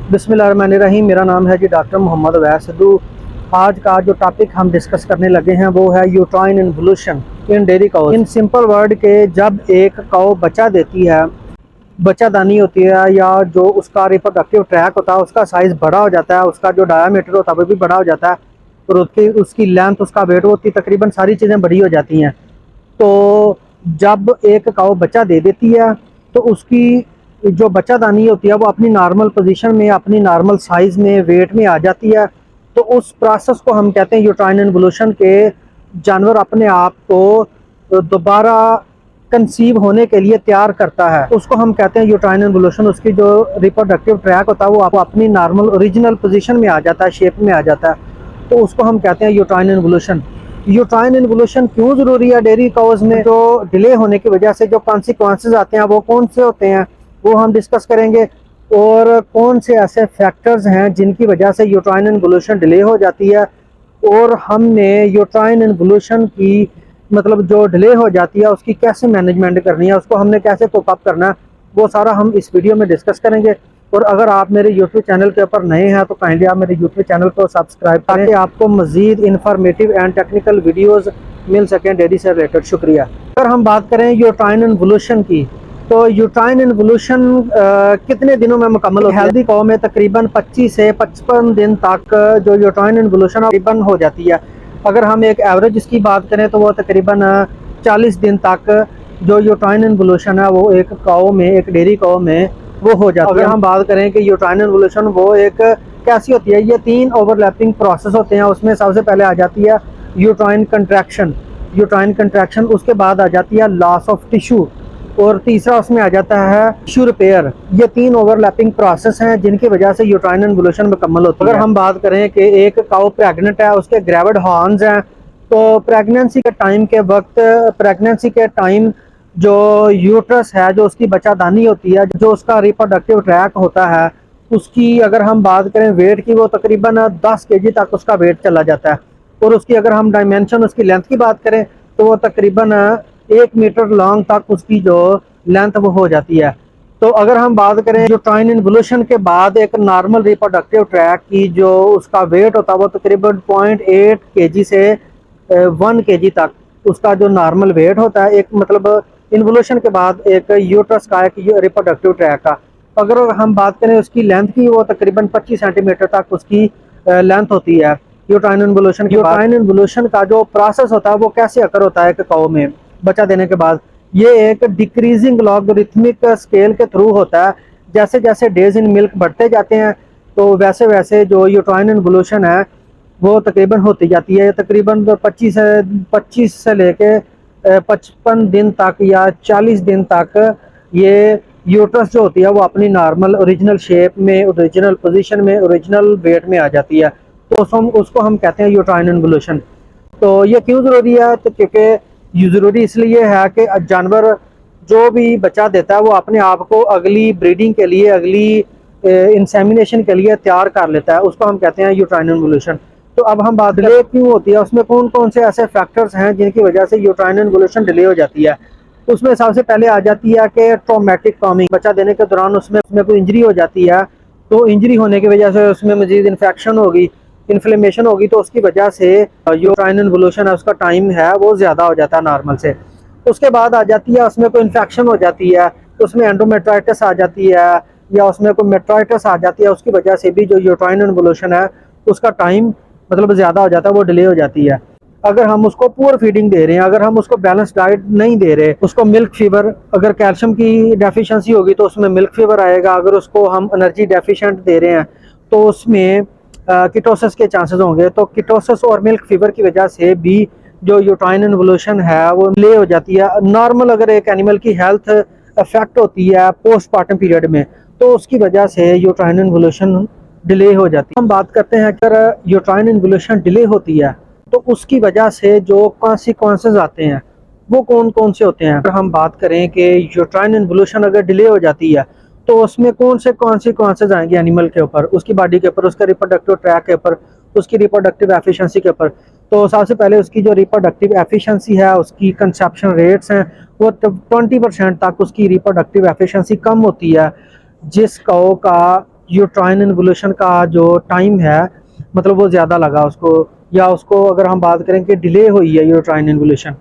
बिस्मिल्लाहिर्रहमानिर्रहीम। मेरा नाम है जी डॉक्टर मोहम्मद अवैस सिद्धू। आज का जो टॉपिक हम डिस्कस करने लगे हैं वो है uterine involution in dairy cows. In simple word के जब एक काउ बच्चा देती है, बच्चादानी होती है या जो उसका रिप्रोडक्टिव ट्रैक होता है उसका साइज़ बड़ा हो जाता है, उसका जो डायामीटर होता है वो भी बड़ा हो जाता है और उसकी लेंथ, उसका वेट होती, तकरीबन सारी चीज़ें बड़ी हो जाती हैं। तो जब एक काउ बच्चा दे देती है तो उसकी जो बच्चादानी होती है वो अपनी नॉर्मल पोजीशन में, अपनी नॉर्मल साइज़ में, वेट में आ जाती है। तो उस प्रोसेस को हम कहते हैं यूट्राइन इन्वोल्यूशन के। जानवर अपने आप को दोबारा कंसीव होने के लिए तैयार करता है, उसको हम कहते हैं यूट्राइन इन्वोल्यूशन। उसकी जो रिप्रोडक्टिव ट्रैक होता है वो अपनी नॉर्मल ओरिजिनल पोजीशन में आ जाता है, शेप में आ जाता है, तो उसको हम कहते हैं यूट्राइन इन्वोल्यूशन। यूट्राइन इन्वोल्यूशन क्यों ज़रूरी है डेयरी काउज में? जो डिले होने की वजह से जो कॉन्सिक्वेंसेस आते हैं वो कौन से होते हैं वो हम डिस्कस करेंगे, और कौन से ऐसे फैक्टर्स हैं जिनकी वजह से यूट्राइन इन्वोल्यूशन डिले हो जाती है, और हमने यूट्राइन इन्वोल्यूशन की मतलब जो डिले हो जाती है उसकी कैसे मैनेजमेंट करनी है, उसको हमने कैसे कोप अप करना है, वो सारा हम इस वीडियो में डिस्कस करेंगे। और अगर आप मेरे यूट्यूब चैनल के ऊपर नए हैं तो काइंडली आप मेरे यूट्यूब चैनल को सब्सक्राइब करें ताकि आपको मज़ीद इंफॉर्मेटिव एंड टेक्निकल वीडियोज़ मिल सकें डेयरी से रिलेटेड। शुक्रिया। अगर हम बात करें यूट्राइन इन्वोल्यूशन की, तो यूट्राइन इन्वोल्यूशन कितने दिनों में मुकम्मल होती है? हेल्दी काउ में तकरीबन 25 से 55 दिन तक जो यूट्राइन इन्वोल्यूशन तकरीबन हो जाती है। अगर हम एक एवरेज इसकी बात करें तो वो तकरीबन 40 दिन तक जो यूट्राइन इन्वोल्यूशन है वो एक काउ में, एक डेयरी काउ में वो हो जाता है। अगर हम बात करें कि यूट्राइन इन्वोल्यूशन वो एक कैसी होती है, ये 3 ओवरलैपिंग प्रोसेस होते हैं। उसमें सबसे पहले आ जाती है यूट्राइन कंट्रैक्शन, उसके बाद आ जाती है लॉस ऑफ टिश्यू, और तीसरा उसमें आ जाता है टिश्यू रिपेयर। ये 3 ओवरलैपिंग प्रोसेस हैं जिनकी वजह से यूट्राइन इन्वोल्यूशन मुकम्मल होती है। अगर हम बात करें कि एक काउ प्रेग्नेंट है, उसके ग्रेविड हॉर्न्स हैं, तो प्रेगनेंसी के टाइम जो यूट्रस है, जो उसकी बच्चादानी होती है, जो उसका रिप्रोडक्टिव ट्रैक होता है, उसकी अगर हम बात करें वेट की, वो तकरीबन 10 केजी तक उसका वेट चला जाता है। और उसकी अगर हम डायमेंशन, उसकी लेंथ की बात करें तो वो तकरीबन 1 मीटर लॉन्ग तक उसकी जो लेंथ वो हो जाती है। तो अगर हम बात करें यूट्राइन इन्वोल्यूशन के बाद एक नॉर्मल रिप्रोडक्टिव ट्रैक की जो उसका वेट होता है वो तकरीबन 0.8 केजी से 1 केजी तक उसका जो नॉर्मल वेट होता है, एक मतलब इन्वोल्यूशन के बाद एक यूट्रस का, एक रिप्रोडक्टिव ट्रैक का। अगर हम बात करें उसकी लेंथ की, वो तकरीबन 25 सेंटीमीटर तक उसकी लेंथ होती है यूट्राइन इन्वोल्यूशन के बाद। यूट्राइन इन्वोल्यूशन का जो प्रोसेस होता है वो कैसे अकर होता है काउ में बच्चा देने के बाद? ये एक डिक्रीजिंग लॉगरिथमिक स्केल के थ्रू होता है। जैसे जैसे डेज इन मिल्क बढ़ते जाते हैं तो वैसे वैसे जो यूट्राइन इन्वोल्यूशन है वो तकरीबन होती जाती है। तकरीबन 25 से लेके 55 दिन तक या 40 दिन तक ये यूट्रस जो होती है वो अपनी नॉर्मल ओरिजिनल शेप में, ओरिजिनल पोजीशन में, ओरिजिनल वेट में आ जाती है। तो उसको हम कहते हैं यूट्राइन इन्वोल्यूशन। तो ये क्यों ज़रूरी है? तो क्योंकि ये ज़रूरी इसलिए है कि जानवर जो भी बच्चा देता है वो अपने आप को अगली ब्रीडिंग के लिए, अगली इंसेमिनेशन के लिए तैयार कर लेता है, उसको हम कहते हैं यूट्राइन इन्वोल्यूशन। तो अब हम बात डिले क्यों होती है, उसमें कौन कौन से ऐसे फैक्टर्स हैं जिनकी वजह से यूट्राइन इन्वोल्यूशन डिले हो जाती है? उसमें सबसे पहले आ जाती है कि ट्रॉमेटिक कॉमिंग। बच्चा देने के दौरान उसमें कोई इंजरी हो जाती है, तो इंजरी होने की वजह से उसमें मजीद इन्फेक्शन होगी, इन्फ्लेमेशन होगी, तो उसकी वजह से यूट्राइन इन्वोल्यूशन है उसका टाइम है वो ज़्यादा हो जाता है नॉर्मल से। उसके बाद आ जाती है उसमें कोई इन्फेक्शन हो जाती है, उसमें एंडोमेट्राइटिस आ जाती है या उसमें कोई मेट्राइटिस आ जाती है, उसकी वजह से भी जो यूट्राइन इन्वोल्यूशन है उसका टाइम मतलब ज़्यादा हो जाता है, वो डिले हो जाती है। अगर हम उसको पुअर फीडिंग दे रहे हैं, अगर हम उसको बैलेंस डाइट नहीं दे रहे, उसको मिल्क फीवर, अगर कैल्शियम की डेफिशिएंसी होगी तो उसमें मिल्क फीवर आएगा। अगर उसको हम एनर्जी डेफिशिएंट दे रहे हैं तो उसमें कीटोसिस के चांसेस होंगे। तो कीटोसिस और मिल्क फीवर की वजह से भी जो यूट्राइन इन्वोल्यूशन है वो डिले हो जाती है। नॉर्मल अगर एक एनिमल की हेल्थ अफेक्ट होती है पोस्टमार्टम पीरियड में तो उसकी वजह से यूट्राइन इन्वोल्यूशन डिले हो जाती है। हम बात करते हैं अगर यूट्राइन इन्वोल्यूशन डिले होती है तो उसकी वजह से जो कॉन्सिक्वेंसेस आते हैं वो कौन कौन से होते हैं? अगर हम बात करें कि यूट्राइन इन्वोल्यूशन अगर डिले हो जाती है तो उसमें कौन से कॉन्सिक्वेंसेस आएंगे एनिमल के ऊपर, उसकी बॉडी के ऊपर, उसके रिप्रोडक्टिव ट्रैक के ऊपर, उसकी रिप्रोडक्टिव एफिशिएंसी के ऊपर। तो सबसे पहले उसकी जो रिप्रोडक्टिव एफिशिएंसी है, उसकी कंसेप्शन रेट्स हैं, वो 20% तक उसकी रिप्रोडक्टिव एफिशिएंसी कम होती है। जिस काउ का यूट्राइन इन्वोल्यूशन का जो टाइम है मतलब वो ज़्यादा लगा उसको, या उसको अगर हम बात करें कि डिले हुई है यूट्राइन इन्वोल्यूशन।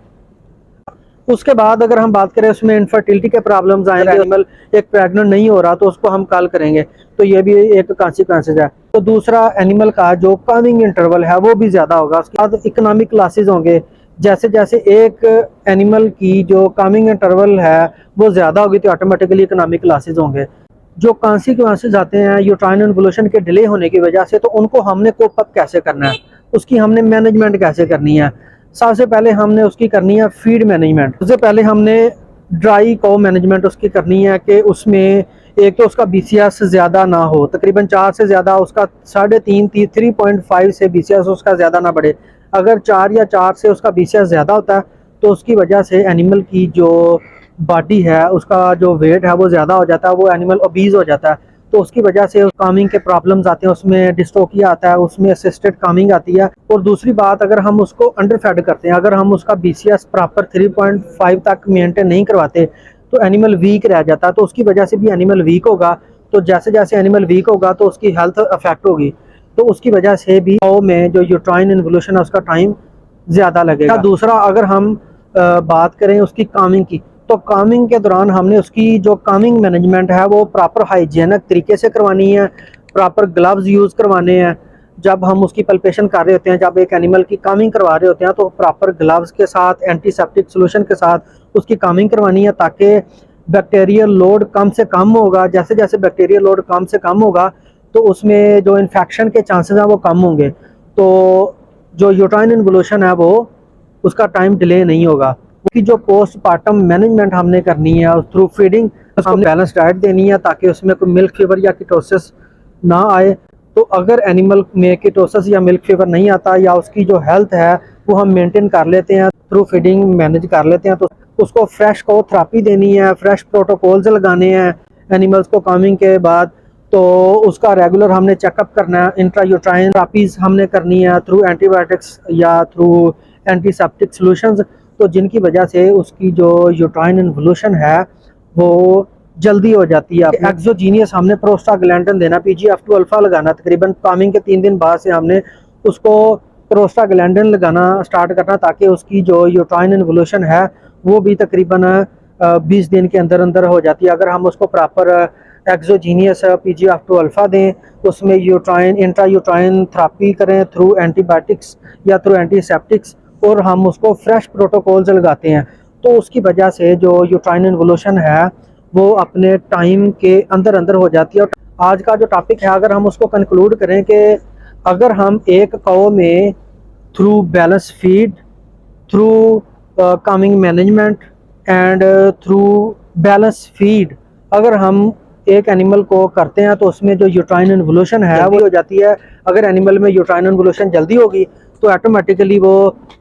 उसके बाद अगर हम बात करें उसमें इनफर्टिलिटी के प्रॉब्लम्स आएंगे, एनिमल एक प्रेग्नेंट नहीं हो रहा तो उसको हम कॉल करेंगे, तो ये भी एक कॉन्सिक्वेंसेज है। तो दूसरा, एनिमल का जो कमिंग इंटरवल है वो भी ज़्यादा होगा। उसके बाद इकोनॉमिक लॉसेज होंगे, जैसे जैसे एक एनिमल की जो कमिंग इंटरवल है वो ज़्यादा होगी तो ऑटोमेटिकली इकोनॉमिक लॉसेज होंगे। जो कॉन्सिक्वेंसेज आते हैं यूट्राइन इन्वोल्यूशन के डिले होने की वजह से, तो उनको हमने कोप अप कैसे करना है, उसकी हमने मैनेजमेंट कैसे करनी है। सबसे पहले हमने उसकी करनी है फीड मैनेजमेंट। सबसे पहले हमने ड्राई काउ मैनेजमेंट उसकी करनी है कि उसमें एक तो उसका BCS ज़्यादा ना हो, तकरीबन 4 से ज़्यादा, उसका 3.5 3.5 से BCS उसका ज़्यादा ना बढ़े। अगर 4 या 4 से उसका BCS ज़्यादा होता है तो उसकी वजह से एनिमल की जो बॉडी है उसका जो वेट है वो ज़्यादा हो जाता है, वो एनिमल ओबीज हो जाता है, तो उसकी वजह से कामिंग के प्रॉब्लम्स आते हैं, उसमें डिस्ट्रोफिया आता है, उसमें असिस्टेड कामिंग आती है। और दूसरी बात, अगर हम उसको अंडरफेड करते हैं, अगर हम उसका BCS प्रॉपर 3.5 तक मेंटेन नहीं करवाते तो एनिमल वीक रह जाता है, तो उसकी वजह से भी एनिमल वीक होगा। तो जैसे जैसे एनिमल वीक होगा तो उसकी हेल्थ अफेक्ट होगी, तो उसकी वजह से भी में जो यूट्राइन इन्वोल्यूशन है उसका टाइम ज़्यादा लगेगा। दूसरा, अगर हम बात करें उसकी कामिंग की, तो कामिंग के दौरान हमने उसकी जो कामिंग मैनेजमेंट है वो प्रॉपर हाइजीनिक तरीके से करवानी है, प्रॉपर ग्लव्स यूज़ करवाने हैं। जब हम उसकी पल्पेशन कर रहे होते हैं, जब एक एनिमल की कामिंग करवा रहे होते हैं, तो प्रॉपर ग्लव्स के साथ एंटीसेप्टिक सोल्यूशन के साथ उसकी कामिंग करवानी है, ताकि बैक्टीरियल लोड कम से कम होगा। जैसे जैसे बैक्टीरियल लोड कम से कम होगा तो उसमें जो इन्फेक्शन के चांसेस हैं वो कम होंगे, तो जो यूट्राइन इन्वोल्यूशन है वो उसका टाइम डिले नहीं होगा। उसकी जो पोस्टमार्टम मैनेजमेंट हमने करनी है थ्रू फीडिंग, हमने बैलेंस डाइट देनी है ताकि उसमें कोई मिल्क फीवर या कीटोसिस ना आए। तो अगर एनिमल में कीटोसिस या मिल्क फीवर नहीं आता, या उसकी जो हेल्थ है वो हम मेंटेन कर लेते हैं, थ्रू फीडिंग मैनेज कर लेते हैं, तो उसको फ्रेश को थेरेपी देनी है, फ्रेश प्रोटोकॉल्स लगाने हैं एनिमल्स को कामिंग के बाद। तो उसका रेगुलर हमने चेकअप करना है, इंट्रा यूट्राइन थेरेपीज हमने करनी है थ्रू एंटीबायोटिक्स या थ्रू एंटीसेप्टिक सॉल्यूशंस, तो जिनकी वजह से उसकी जो यूट्राइन इन्वोल्यूशन है वो जल्दी हो जाती है। एक्सोजीनियस हमने प्रोस्टाग्लैंडिन देना, PGF2 अल्फा लगाना, तकरीबन कामिंग के 3 दिन बाद से हमने उसको प्रोस्टाग्लैंडिन लगाना स्टार्ट करना, ताकि उसकी जो यूट्राइन इन्वोल्यूशन है वो भी तकरीबन 20 दिन के अंदर अंदर हो जाती है। अगर हम उसको प्रॉपर एक्सोजीनियस PGF2 अल्फा दें, उसमें यूट्राइन इंट्रा यूट्राइन थेरेपी करें थ्रू एंटीबायोटिक्स या थ्रू एंटीसेप्टिक्स, और हम उसको फ्रेश प्रोटोकॉल्स लगाते हैं, तो उसकी वजह से जो यूट्राइन इन्वोल्यूशन है वो अपने टाइम के अंदर अंदर हो जाती है। और आज का जो टॉपिक है, अगर हम उसको कंक्लूड करें कि अगर हम एक काऊ में through balance feed, through Kameng management and through balance feed, अगर हम एक एनिमल को करते हैं तो उसमें जो यूट्राइन इन्वोल्यूशन है वो हो जाती है। अगर एनिमल में यूट्राइन इन्वोल्यूशन जल्दी होगी तो ऑटोमेटिकली वो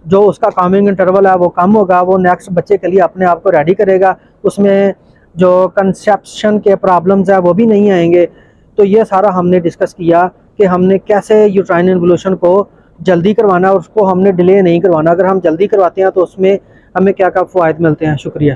जो उसका कामिंग इंटरवल है वो कम होगा, वो नेक्स्ट बच्चे के लिए अपने आप को रेडी करेगा, उसमें जो कंसेप्शन के प्रॉब्लम्स है वो भी नहीं आएंगे। तो ये सारा हमने डिस्कस किया कि हमने कैसे यूट्राइन इन्वोल्यूशन को जल्दी करवाना और उसको हमने डिले नहीं करवाना। अगर हम जल्दी करवाते हैं तो उसमें हमें क्या क्या फ़वाइद मिलते हैं। शुक्रिया।